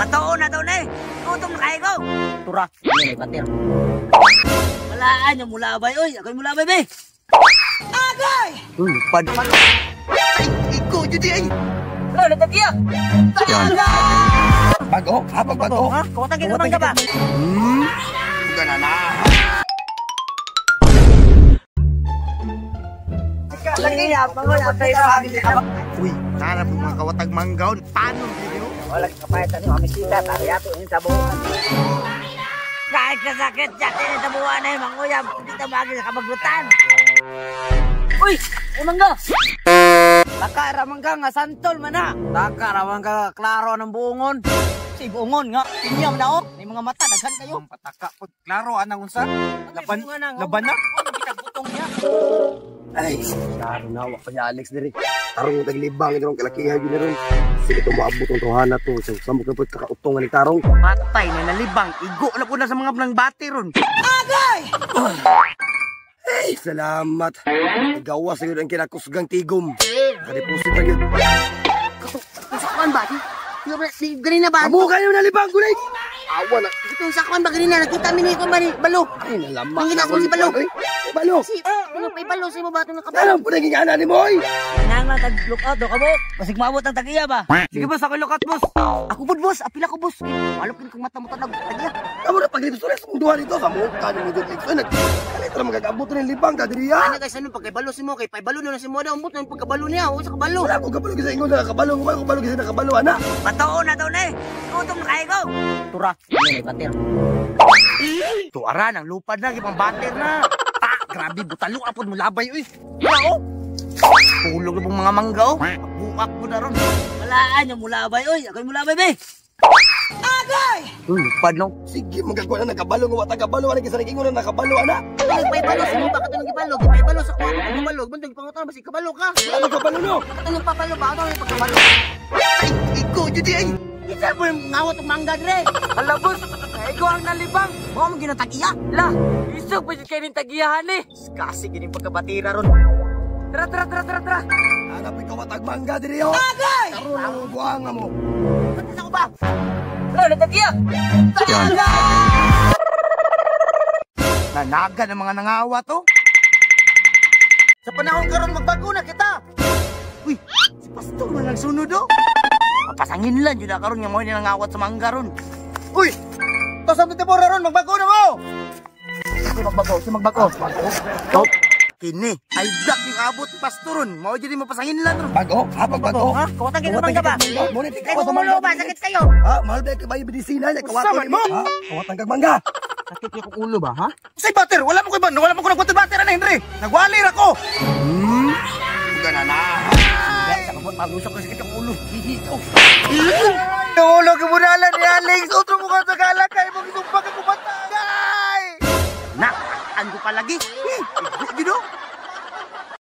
Patuon na daw na eh. Gutom na kayo ko. Tura, may batir. Walaan yung mulabay. Uy, ako'y mulabay, be. Agay! Uy, pad. Ay, ikaw, Judy, ay. Ano, natagya? Bago? Ha? Bago? Ha? Kawatagin naman ka ba? Gana na. Lagi niya, pangulat tayo sa akin. Uy, nanap yung mga kawatag manggaon. Paano video? Wala ka kapahitan niyo, kami sita, tariyato yung sabuhan. Kahit kasakit, yakin yung sabuhan na yung manguyab, hindi na magi sa kabagutan. Uy, ay mangga! Takaramang ka nga, santol man na. Takaramang ka, klaro ng buongon. Si buongon nga, pinyam na oh. May mga mata, daghan kayo. Ang pataka po. Klaro, anang unsa? Laban na? Butong niya. Ay, klaro na. Wak pa niya Alex diri. Tarong yung taglibang. Ito ang kalakihan yun na rin. Sige ito maabot ang tuhana to. Sambok na po kakautongan ni Tarong. Patay na nalibang. Igo na po na sa mga blang bati ron. Agay! Ay, salamat. Igawas na yun ang kinakusgang tigom. Kadipusit na yun. Sakwan ba? Di ganina ba? Kamu kayo nalibang gulay! Awa na. Itong sakwan ba ganina? Nakita mi ni ko ba ni Balo? Ay, nalamak. Ang ginagawa si Balo. Balo! Ano pa Balo sa mo ba itong nakabalo? Alam po naging ana ni Moy! Nang lang tag-look out do kabo. Basig maabot ang tagiya ba? Sige boss, ako look out boss. Ako bud boss, apila ko boss. Malupin kong mata mo tanag tagiya. Kamu na paglito sa resong duha dito. Kamu ka nung ito dito. Kalito na magagabot ng libang ka diri Ano guys, ano pag Balo si mo kay Balo na si mo daw umbot ng pagkabalo niya, o sa kabalo. Wala akong kabalo kasi ingon na nakabalo. Wala akong kabalo kasi nakabalo, ana. Patuon na daw na eh. Gutom na kayo ko. Tura, may batir. Tuara ng lupad na, ibang batir na. Grabe, butalo apod mo labay, uy. Wala, oh. Hulog na pong mga mangga, oh. Buak mo na ron. Walaan yung mulabay. Uy, ako'y mulabay, be. Agay! Uy, lupad, no? Sige, magagawa na nakabalo. Nga wata kabalo. Ano kasi nag-ingon na nakabalo, ana. Nagpaibalo sa mo, bakit nang ibalo? Ipaibalo sa kuha ko ibalo. Bundag pangutan, basi kabalo ka. Ano kabalo, no? Bakit nang papalo ba? Ano yung pagkabalo? Ay, ikaw, Judy, ay. Isa mo yung ngawat ng mangga, Dre. Hala, boss. Ikaw ang nalibang. Baka mo ginatagiya. La, isog pa siya kayo ng tagiyahan, eh. Kasi gining pagkabatira ron. Tara, tara, tara, tara, tara. Hanapin ka matagmangga diri, oh. Agay! Karoon ang buhanga mo. Ba't isa ko ba? Ano, natagiya? Tagiya! Nanaga ng mga nangawa to. Sa panahon karon magbago na kita. Uy, si Pastor man nagsunod, oh. Mapasangin lang yun na karon nga mo yung nangawat sa mangga ron. Uy! Tos ang titipura ron, magbago na mo! Si magbago. Top. Kini, ay black yung abot ni Pastor ron. Mao dyan mapasangin lang ron. Bago? Ha? Pagbago? Ha? Kawatagin naman ka ba? Ngunit Ay, kung umulo ba? Sakit kayo. Ha? Mahal ba yung kabayo medisina niya? Kawato mo? Ha? Kawatang kagmangga! Sakit yung ulo ba, ha? Say bater! Wala mo ko iban! Wala mo ko nagbuti bater na, Henry! Nagwalir ako! Gana na! Pag-usap ko sakit ang ulo. Hihikaw. Nahulog yung munalan ni Alex! Otro mo ka sa galakay! Mag-isumpag ako batagay! Nakaktaan ko palagi.